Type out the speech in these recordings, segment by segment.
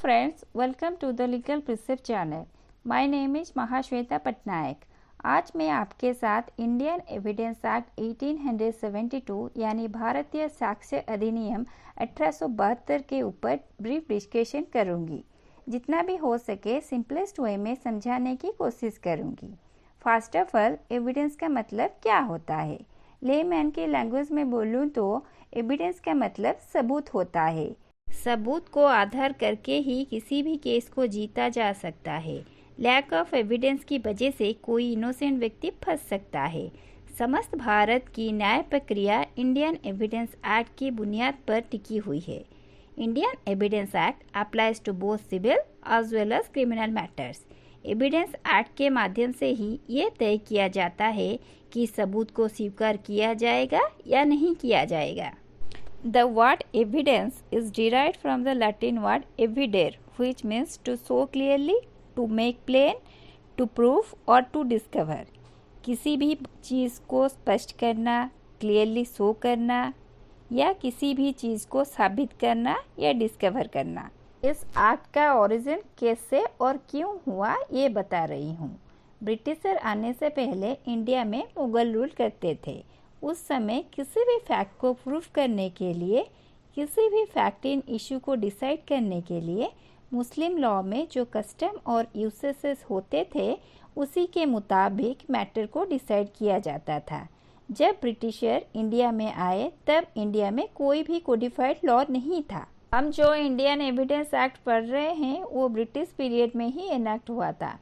friends, welcome to the Legal Precept channel. My name is Mahasweta Patnaik. आज मैं आपके साथ इंडियन एविडेंस एक्ट 1872 यानी भारतीय साक्ष्य अधिनियम 1872 के ऊपर ब्रीफ डिस्कशन करूंगी। जितना भी हो सके सिंपलेस्ट वे में समझाने की कोशिश करूंगी। फर्स्ट ऑफ ऑल, एविडेंस का मतलब क्या होता है? लेमैन की लैंग्वेज में बोलूं तो एविडेंस का मतलब सबूत होता है। सबूत को आधार करके ही किसी भी केस को जीता जा सकता है। लैक ऑफ एविडेंस की वजह से कोई इनोसेंट व्यक्ति फंस सकता है। समस्त भारत की न्याय प्रक्रिया इंडियन एविडेंस एक्ट की बुनियाद पर टिकी हुई है। Indian evidence act applies to both civil as well as criminal matters. Evidence act के माध्यम से ही ये तय किया जाता है कि सबूत को स्वीकार किया जाएगा या नहीं किया जाएगा। The word evidence is derived from the Latin word evidere, which means to show clearly, to make plain, to prove or to discover. किसी भी चीज़ को स्पष्ट करना, क्लियरली शो करना या किसी भी चीज़ को साबित करना या डिस्कवर करना। इस एक्ट का ओरिजिन कैसे और क्यों हुआ ये बता रही हूँ। ब्रिटिशर आने से पहले इंडिया में मुगल रूल करते थे। उस समय किसी भी फैक्ट को प्रूफ करने के लिए, किसी भी फैक्ट इन इशू को डिसाइड करने के लिए मुस्लिम लॉ में जो कस्टम और यूसेस होते थे उसी के मुताबिक मैटर को डिसाइड किया जाता था। जब ब्रिटिशर इंडिया में आए तब इंडिया में कोई भी कोडिफाइड लॉ नहीं था। हम जो इंडियन एविडेंस एक्ट पढ़ रहे हैं वो ब्रिटिश पीरियड में ही एनेक्ट हुआ था।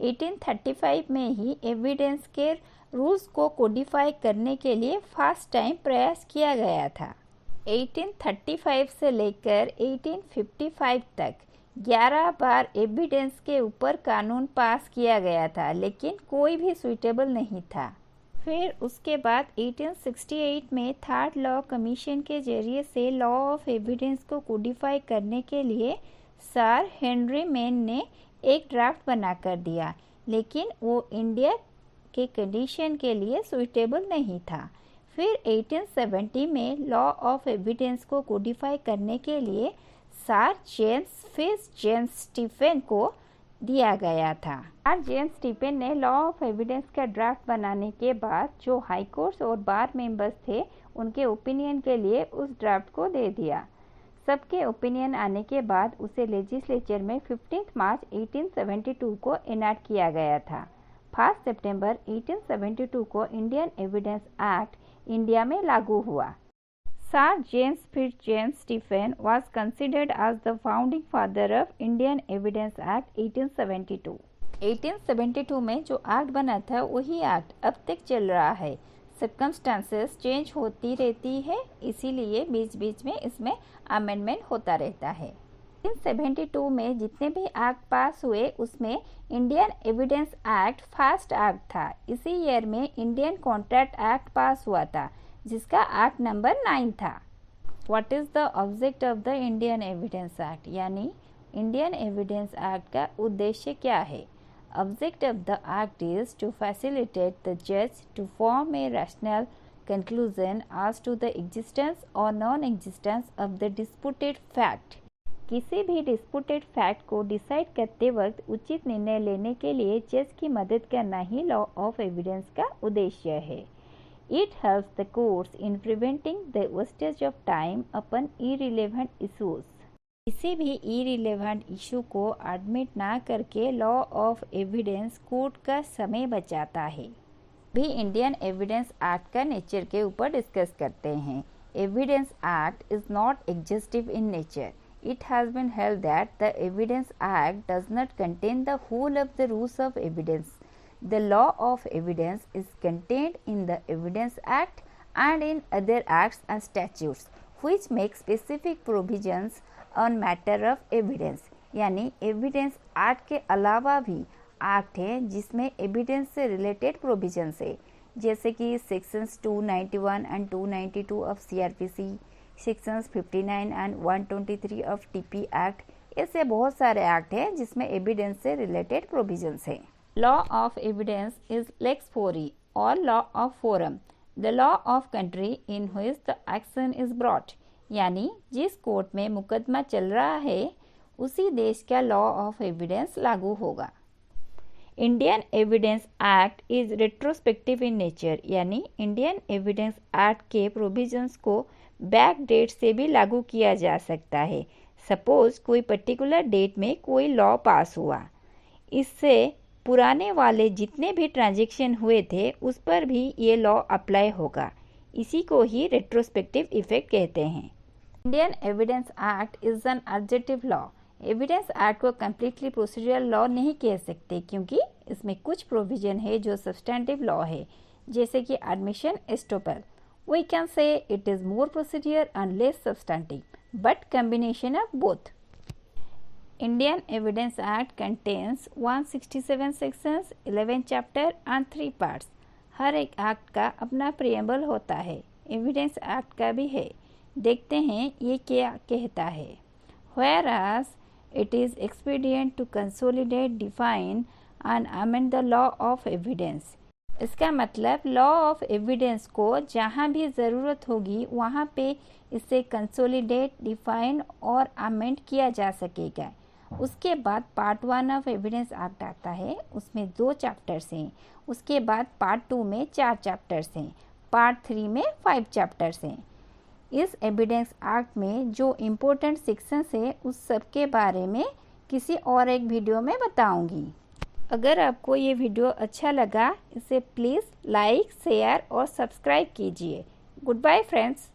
1835 में ही एविडेंस के रूल्स को कोडिफाई करने के लिए फर्स्ट टाइम प्रयास किया गया था। 1835 से लेकर 1855 तक 11 बार एविडेंस के ऊपर कानून पास किया गया था, लेकिन कोई भी सुइटेबल नहीं था। फिर उसके बाद 1868 में थर्ड लॉ कमीशन के जरिए से लॉ ऑफ एविडेंस को कोडिफाई करने के लिए सर हेनरी मेन ने एक ड्राफ्ट बना कर दिया, लेकिन वो इंडिया के कंडीशन के लिए सुइटेबल नहीं था। फिर 1870 में लॉ ऑफ एविडेंस को कोडिफाई करने के लिए सर जेम्स स्टीफेन को दिया गया था। सर जेम्स स्टीफेन ने लॉ ऑफ एविडेंस का ड्राफ्ट बनाने के बाद जो हाई कोर्ट्स और बार मेंबर्स थे उनके ओपिनियन के लिए उस ड्राफ्ट को दे दिया। सबके ओपिनियन आने के बाद उसे लेजिस्लेचर में 15 मार्च 1872 को इनैक्ट किया गया था। 1 सितंबर 1872 को इंडियन एविडेंस एक्ट इंडिया में लागू हुआ। Sir James Stephen was considered as the founding father of Indian Evidence Act 1872। 1872 में जो एक्ट बना था वही एक्ट अब तक चल रहा है। सर्कमस्टांसेस चेंज होती रहती है, इसीलिए बीच बीच में इसमें अमेंडमेंट होता रहता है। 1872 में जितने भी एक्ट पास हुए उसमें Indian evidence act first act था। इसी ईयर में इंडियन कॉन्ट्रैक्ट एक्ट पास हुआ था जिसका एक्ट नंबर 9 था। What is the object of the Indian evidence act, यानी इंडियन एविडेंस एक्ट का उद्देश्य क्या है? Object of the act is to facilitate the जज to form a rational conclusion as to the existence or non-existence of the disputed fact। किसी भी disputed fact को decide करते वक्त उचित निर्णय लेने के लिए जज की मदद करना ही लॉ ऑफ एविडेंस का उद्देश्य है। It helps the courts in preventing the wastage of time upon irrelevant issues. किसी भी इररिलेवेंट इशू को एडमिट ना करके लॉ ऑफ एविडेंस कोर्ट का समय बचाता है। भी इंडियन एविडेंस एक्ट का नेचर के ऊपर डिस्कस करते हैं। Evidence act is not exhaustive in nature. It has been held that the Evidence Act does not contain the whole of the rules of evidence. The law of evidence is contained in the Evidence Act and in other acts and statutes which make specific provisions on matter of evidence। यानी evidence act के अलावा भी act है जिसमें evidence से related provisions है, जैसे कि sections 291 and 292 of CRPC, sections 59 and 123 of TP act. ऐसे बहुत सारे एक्ट हैं जिसमें एविडेंस से रिलेटेड प्रोविजंस है। Law of evidence is lex fori और law of forum, the law of country in which the action is brought. यानी जिस कोर्ट में मुकदमा चल रहा है उसी देश का लॉ ऑफ एविडेंस लागू होगा। Indian evidence act is retrospective in nature, यानी इंडियन एविडेंस एक्ट के प्रोविजंस को बैक डेट से भी लागू किया जा सकता है। सपोज कोई पर्टिकुलर डेट में कोई लॉ पास हुआ, इससे पुराने वाले जितने भी ट्रांजैक्शन हुए थे उस पर भी ये लॉ अप्लाई होगा। इसी को ही रेट्रोस्पेक्टिव इफेक्ट कहते हैं। Indian evidence act is an adjective law. Evidence act को कम्प्लीटली प्रोसीजरल लॉ नहीं कह सकते, क्योंकि इसमें कुछ प्रोविजन है जो सब्सटेंटिव लॉ है, जैसे कि admission estoppel. We can say it is more procedure and less substantive, but combination of both. Indian Evidence Act contains 167 sections, 11 chapter and 3 parts. हर एक एक्ट का अपना प्रिएम्बल होता है, एविडेंस एक्ट का भी है। देखते हैं ये क्या कहता है। Whereas it is expedient to consolidate, define and amend the law of evidence. इसका मतलब लॉ ऑफ एविडेंस को जहाँ भी ज़रूरत होगी वहाँ पे इसे कंसोलिडेट, डिफाइन और अमेंड किया जा सकेगा। उसके बाद पार्ट 1 ऑफ एविडेंस एक्ट आता है, उसमें 2 चैप्टर्स हैं। उसके बाद पार्ट 2 में 4 चैप्टर्स हैं, पार्ट 3 में 5 चैप्टर्स हैं। इस एविडेंस एक्ट में जो इम्पोर्टेंट सेक्शंस है उस सब के बारे में किसी और एक वीडियो में बताऊंगी। अगर आपको ये वीडियो अच्छा लगा, इसे प्लीज़ लाइक, शेयर और सब्सक्राइब कीजिए। Good bye friends.